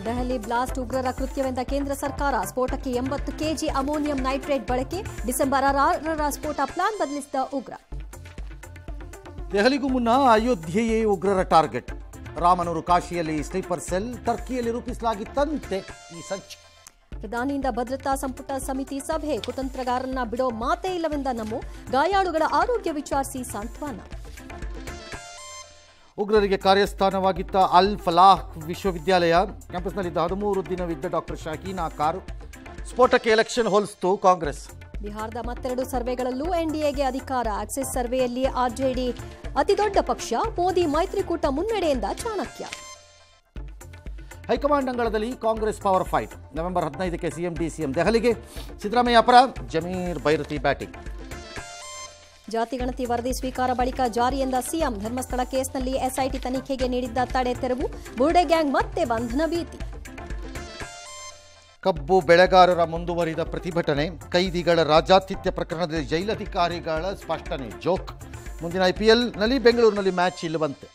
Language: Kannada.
ದೆಹಲಿ ಬ್ಲಾಸ್ಟ್ ಉಗ್ರರ ಕೃತ್ಯವೆಂದ ಕೇಂದ್ರ ಸರ್ಕಾರ. ಸ್ಫೋಟಕ್ಕೆ 80 ಕೆಜಿ ಅಮೋನಿಯಂ ನೈಟ್ರೇಟ್ ಬಳಕೆ. ಡಿಸೆಂಬರ್ 6ರ ಸ್ಫೋಟ ಪ್ಲಾನ್ ಬದಲಿಸಿದ ಉಗ್ರ. ದೆಹಲಿಗೂ ಮುನ್ನ ಅಯೋಧ್ಯೆಯೇ ಉಗ್ರರ ಟಾರ್ಗೆಟ್. ರಾಮನೂರು ಕಾಶಿಯಲ್ಲಿ ಸ್ಲೀಪರ್ ಸೆಲ್, ಟರ್ಕಿಯಲ್ಲಿ ರೂಪಿಸಲಾಗಿತ್ತಂತೆ ಈ ಸಂಚು. ಪ್ರಧಾನಿಯಿಂದ ಭದ್ರತಾ ಸಂಪುಟ ಸಮಿತಿ ಸಭೆ. ಕುತಂತ್ರಗಾರನ್ನ ಬಿಡೋ ಮಾತೇ ಇಲ್ಲವೆಂದ ನಮೋ. ಗಾಯಾಳುಗಳ ಆರೋಗ್ಯ ವಿಚಾರಿಸಿ ಸಾಂತ್ವನ. ಉಗ್ರರಿಗೆ ಕಾರ್ಯಸ್ಥಾನವಾಗಿದ್ದ ಅಲ್ ಫಲಾಹ್ ವಿಶ್ವವಿದ್ಯಾಲಯ ಕ್ಯಾಂಪಸ್ನಲ್ಲಿದ್ದ 13 ದಿನವಿದ್ದ ಡಾಕ್ಟರ್ ಶಹೀನಾ ಕಾರು ಸ್ಫೋಟಕ್ಕೆ ಎಲೆಕ್ಷನ್ ಹೋಲಿಸಿತು ಕಾಂಗ್ರೆಸ್. ಬಿಹಾರದ ಮತ್ತೆರಡು ಸರ್ವೆಗಳಲ್ಲೂ ಎನ್ಡಿಎಗೆ ಅಧಿಕಾರ. ಆಕ್ಸಿಸ್ ಸರ್ವೆಯಲ್ಲಿ ಆರ್ಜೆಡಿ ಅತಿದೊಡ್ಡ ಪಕ್ಷ. ಮೋದಿ ಮೈತ್ರಿಕೂಟ ಮುನ್ನಡೆಯಿಂದ ಚಾಣಕ್ಯ. ಹೈಕಮಾಂಡ್ ಅಂಗಳದಲ್ಲಿ ಕಾಂಗ್ರೆಸ್ ಪವರ್ ಫೈಟ್. ನವೆಂಬರ್ 15ಕ್ಕೆ ಸಿಎಂ ಡಿಸಿಎಂ ದೆಹಲಿಗೆ. ಸಿದ್ದರಾಮಯ್ಯ ಪರ ಜಮೀರ್ ಬೈರತಿ ಬ್ಯಾಟಿಂಗ್. ಜಾತಿಗಣತಿ ವರದಿ ಸ್ವೀಕಾರ ಬಳಿಕ ಜಾರಿ ಎಂದ ಸಿಎಂ. ಧರ್ಮಸ್ಥಳ ಕೇಸ್ನಲ್ಲಿ ಎಸ್ಐಟಿ ತನಿಖೆಗೆ ನೀಡಿದ್ದ ತಡೆ ತೆರವು. ಬುರ್ಡೆ ಗ್ಯಾಂಗ್ ಮತ್ತೆ ಬಂಧನ ಭೀತಿ. ಕಬ್ಬು ಬೆಳೆಗಾರರ ಮುಂದುವರಿದ ಪ್ರತಿಭಟನೆ. ಕೈದಿಗಳ ರಾಜಾತಿಥ್ಯ ಪ್ರಕರಣದಲ್ಲಿ ಜೈಲಧಿಕಾರಿಗಳ ಸ್ಪಷ್ಟನೆ. ಜೋಕ್. ಮುಂದಿನ IPLನಲ್ಲಿ ಬೆಂಗಳೂರಿನಲ್ಲಿ ಮ್ಯಾಚ್ ಇಲ್ಲವಂತೆ.